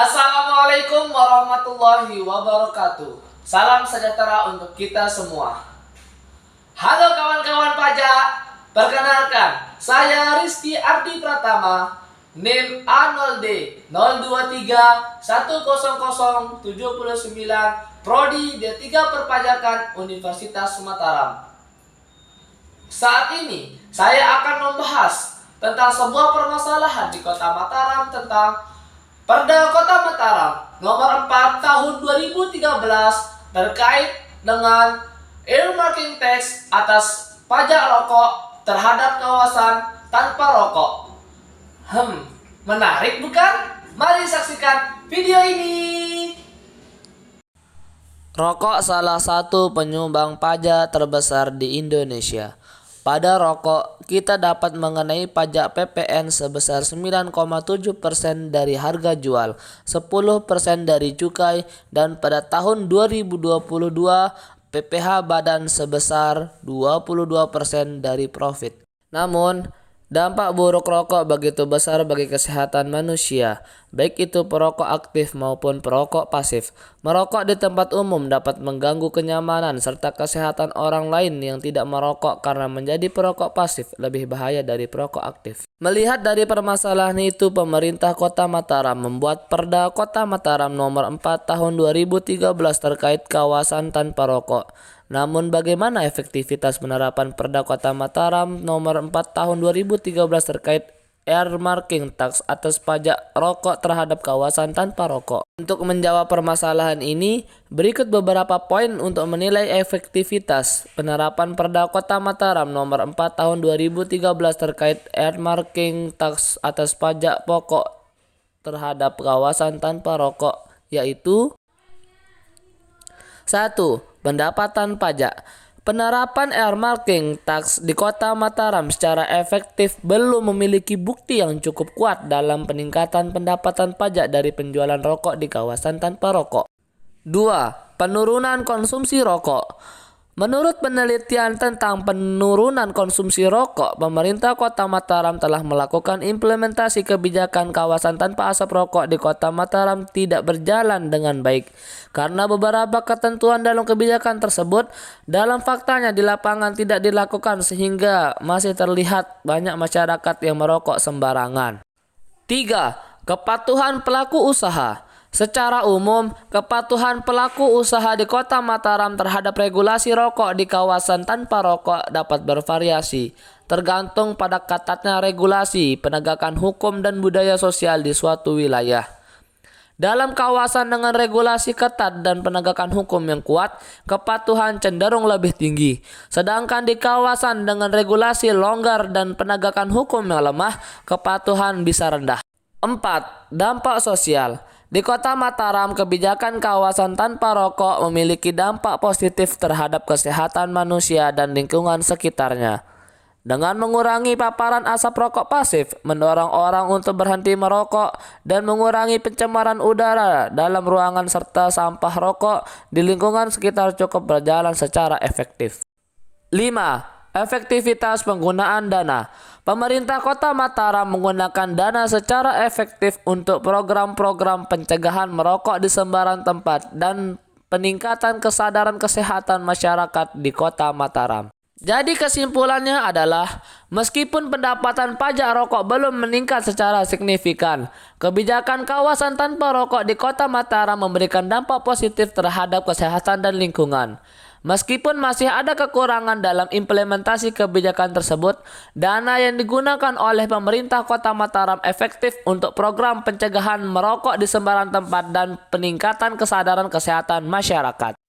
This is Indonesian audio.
Assalamualaikum warahmatullahi wabarakatuh. Salam sejahtera untuk kita semua. Halo kawan-kawan pajak, perkenalkan saya Rizky Ardi Pratama, NIM A0D 023 100 79, Prodi D3 Perpajakan Universitas Mataram. Saat ini saya akan membahas tentang sebuah permasalahan di Kota Mataram tentang Perda Kota Mataram Nomor 4 Tahun 2013 terkait dengan earmarking tax atas pajak rokok terhadap kawasan tanpa rokok. Menarik bukan? Mari saksikan video ini. Rokok salah satu penyumbang pajak terbesar di Indonesia. Pada rokok, kita dapat mengenai pajak PPN sebesar 9,7% dari harga jual, 10% dari cukai, dan pada tahun 2022 PPh badan sebesar 22% dari profit. Namun, dampak buruk rokok begitu besar bagi kesehatan manusia, baik itu perokok aktif maupun perokok pasif. Merokok di tempat umum dapat mengganggu kenyamanan serta kesehatan orang lain yang tidak merokok karena menjadi perokok pasif lebih bahaya dari perokok aktif. Melihat dari permasalahan itu, pemerintah Kota Mataram membuat Perda Kota Mataram Nomor 4 Tahun 2013 terkait kawasan tanpa rokok. Namun bagaimana efektivitas penerapan Perda Kota Mataram Nomor 4 Tahun 2013 terkait earmarking tax atas pajak rokok terhadap kawasan tanpa rokok? Untuk menjawab permasalahan ini, berikut beberapa poin untuk menilai efektivitas penerapan Perda Kota Mataram Nomor 4 Tahun 2013 terkait earmarking tax atas pajak pokok terhadap kawasan tanpa rokok, yaitu 1. Pendapatan pajak. Penerapan earmarking tax di Kota Mataram secara efektif belum memiliki bukti yang cukup kuat dalam peningkatan pendapatan pajak dari penjualan rokok di kawasan tanpa rokok. 2. Penurunan konsumsi rokok. Menurut penelitian tentang penurunan konsumsi rokok, pemerintah Kota Mataram telah melakukan implementasi kebijakan kawasan tanpa asap rokok di Kota Mataram tidak berjalan dengan baik karena beberapa ketentuan dalam kebijakan tersebut dalam faktanya di lapangan tidak dilakukan sehingga masih terlihat banyak masyarakat yang merokok sembarangan. 3. Kepatuhan pelaku usaha. Secara umum, kepatuhan pelaku usaha di Kota Mataram terhadap regulasi rokok di kawasan tanpa rokok dapat bervariasi, tergantung pada ketatnya regulasi, penegakan hukum dan budaya sosial di suatu wilayah. Dalam kawasan dengan regulasi ketat dan penegakan hukum yang kuat, kepatuhan cenderung lebih tinggi. Sedangkan di kawasan dengan regulasi longgar dan penegakan hukum yang lemah, kepatuhan bisa rendah. 4. Dampak sosial. Di Kota Mataram, kebijakan kawasan tanpa rokok memiliki dampak positif terhadap kesehatan manusia dan lingkungan sekitarnya. Dengan mengurangi paparan asap rokok pasif, mendorong orang untuk berhenti merokok, dan mengurangi pencemaran udara dalam ruangan serta sampah rokok di lingkungan sekitar cukup berjalan secara efektif. 5. Efektivitas penggunaan dana. Pemerintah Kota Mataram menggunakan dana secara efektif untuk program-program pencegahan merokok di sembarang tempat dan peningkatan kesadaran kesehatan masyarakat di Kota Mataram. Jadi kesimpulannya adalah, meskipun pendapatan pajak rokok belum meningkat secara signifikan, kebijakan kawasan tanpa rokok di Kota Mataram memberikan dampak positif terhadap kesehatan dan lingkungan. Meskipun masih ada kekurangan dalam implementasi kebijakan tersebut, dana yang digunakan oleh pemerintah Kota Mataram efektif untuk program pencegahan merokok di sembarang tempat dan peningkatan kesadaran kesehatan masyarakat.